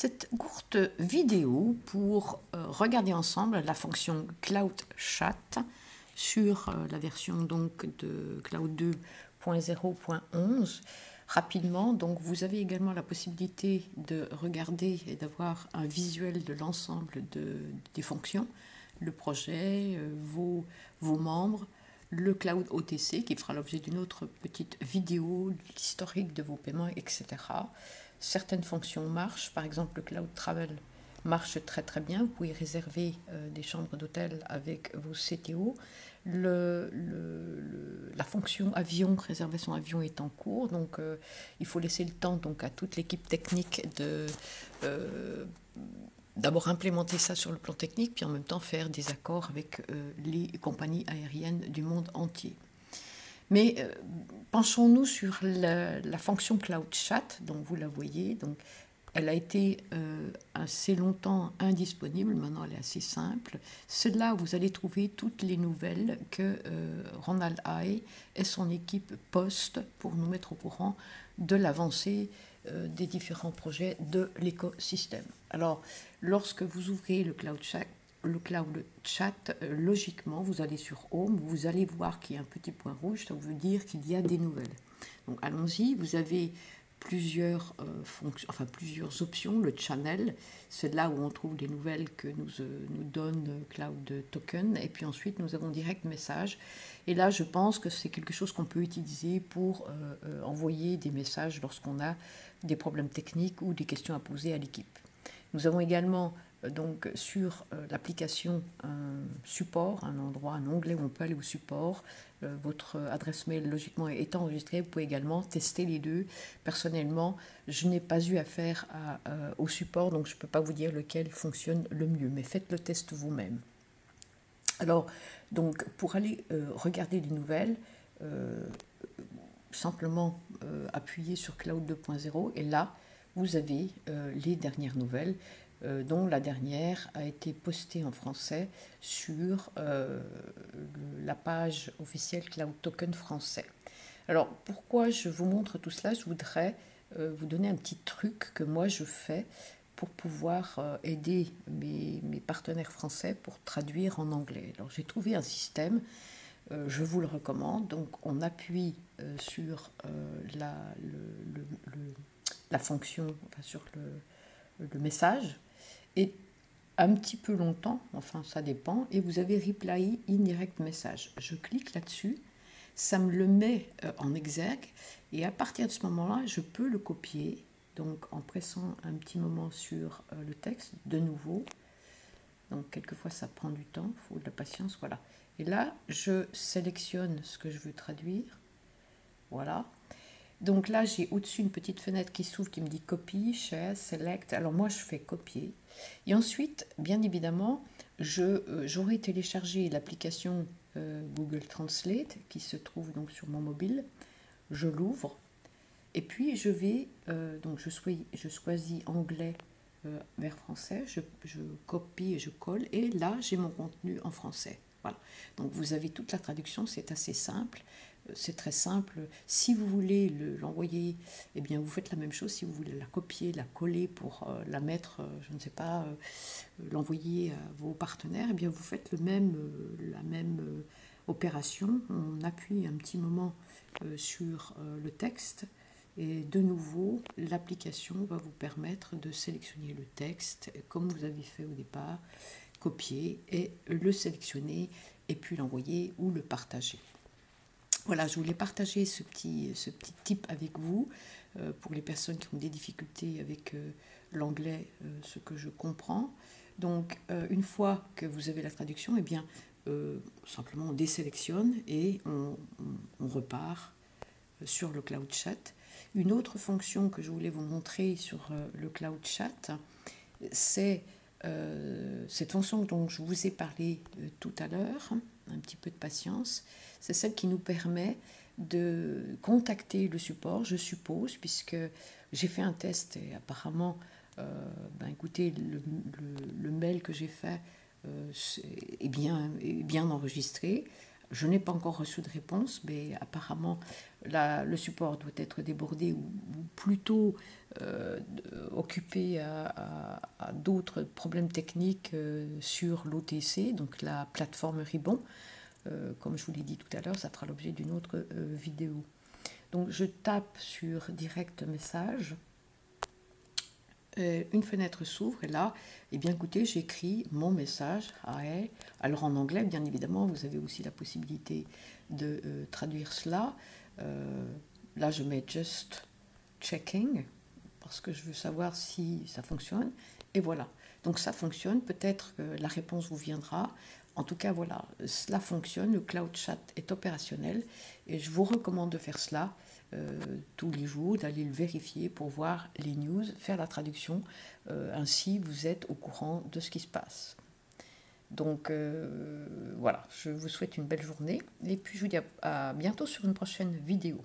cette courte vidéo pour regarder ensemble la fonction Cloud Chat sur la version donc de Cloud 2.0.11. Rapidement, donc vous avez également la possibilité de regarder et d'avoir un visuel de l'ensemble des fonctions, le projet, vos membres, le Cloud OTC qui fera l'objet d'une autre petite vidéo, l'historique de vos paiements, etc. Certaines fonctions marchent, par exemple le Cloud Travel marche très très bien, vous pouvez réserver des chambres d'hôtel avec vos CTO. La fonction avion, réservation avion est en cours, donc il faut laisser le temps donc, à toute l'équipe technique de d'abord implémenter ça sur le plan technique, puis en même temps faire des accords avec les compagnies aériennes du monde entier. Mais penchons-nous sur la fonction Cloud Chat, donc vous la voyez. Donc, elle a été assez longtemps indisponible, maintenant elle est assez simple. C'est là où vous allez trouver toutes les nouvelles que Ronald Hay et son équipe postent pour nous mettre au courant de l'avancée des différents projets de l'écosystème. Alors, lorsque vous ouvrez le Cloud Chat, logiquement, vous allez sur Home, vous allez voir qu'il y a un petit point rouge, ça veut dire qu'il y a des nouvelles. Donc allons-y, vous avez plusieurs fonctions, enfin plusieurs options. Le channel, c'est là où on trouve les nouvelles que nous donne Cloud Token. Et puis ensuite, nous avons Direct Message. Et là, je pense que c'est quelque chose qu'on peut utiliser pour envoyer des messages lorsqu'on a des problèmes techniques ou des questions à poser à l'équipe. Nous avons également donc sur l'application un support, un endroit, un onglet où on peut aller au support. Votre adresse mail logiquement est enregistrée. Vous pouvez également tester les deux. Personnellement, je n'ai pas eu affaire au support, donc je ne peux pas vous dire lequel fonctionne le mieux, mais faites le test vous-même. Alors, donc, pour aller regarder les nouvelles, simplement appuyer sur Cloud 2.0 et là, vous avez les dernières nouvelles, dont la dernière a été postée en français sur la page officielle Cloud Token français. Alors, pourquoi je vous montre tout cela? Je voudrais vous donner un petit truc que moi je fais pour pouvoir aider mes partenaires français pour traduire en anglais. Alors, j'ai trouvé un système, je vous le recommande. Donc, on appuie sur la fonction, enfin, sur le message, et un petit peu longtemps, enfin ça dépend, et vous avez Reply Indirect Message. Je clique là-dessus, ça me le met en exergue, et à partir de ce moment-là, je peux le copier, donc en pressant un petit moment sur le texte, de nouveau. Donc quelquefois ça prend du temps, il faut de la patience, voilà. Et là, je sélectionne ce que je veux traduire, voilà. Donc là, j'ai au-dessus une petite fenêtre qui s'ouvre qui me dit Copy, Share, Select. Alors moi, je fais copier. Et ensuite, bien évidemment, j'aurai téléchargé l'application Google Translate qui se trouve donc sur mon mobile. Je l'ouvre. Et puis, je vais, donc je choisis anglais vers français. Je copie et je colle. Et là, j'ai mon contenu en français. Voilà. Donc vous avez toute la traduction, c'est assez simple. C'est très simple. Si vous voulez l'envoyer, eh bien vous faites la même chose. Si vous voulez la copier, la coller pour la mettre, je ne sais pas, l'envoyer à vos partenaires, eh bien vous faites la même opération. On appuie un petit moment sur le texte et de nouveau, l'application va vous permettre de sélectionner le texte comme vous avez fait au départ, copier et le sélectionner et puis l'envoyer ou le partager. Voilà, je voulais partager ce petit tip avec vous pour les personnes qui ont des difficultés avec l'anglais, ce que je comprends. Donc, une fois que vous avez la traduction, eh bien, simplement on désélectionne et on repart sur le Cloud Chat. Une autre fonction que je voulais vous montrer sur le Cloud Chat, c'est cette fonction dont je vous ai parlé tout à l'heure, un petit peu de patience, c'est celle qui nous permet de contacter le support, je suppose, puisque j'ai fait un test et apparemment, écoutez, le mail que j'ai fait est bien enregistré. Je n'ai pas encore reçu de réponse, mais apparemment le support doit être débordé ou plutôt occupé à d'autres problèmes techniques sur l'OTC, donc la plateforme Ribbon. Comme je vous l'ai dit tout à l'heure, ça fera l'objet d'une autre vidéo. Donc je tape sur direct message. Une fenêtre s'ouvre et là, eh bien écoutez, j'écris mon message. Alors en anglais, bien évidemment, vous avez aussi la possibilité de traduire cela. Là, je mets just checking parce que je veux savoir si ça fonctionne. Et voilà. Donc ça fonctionne. Peut-être que la réponse vous viendra. En tout cas, voilà, cela fonctionne. Le Cloud Chat est opérationnel et je vous recommande de faire cela tous les jours, d'aller le vérifier pour voir les news, faire la traduction. Ainsi, vous êtes au courant de ce qui se passe. Donc voilà, je vous souhaite une belle journée et puis je vous dis à bientôt sur une prochaine vidéo.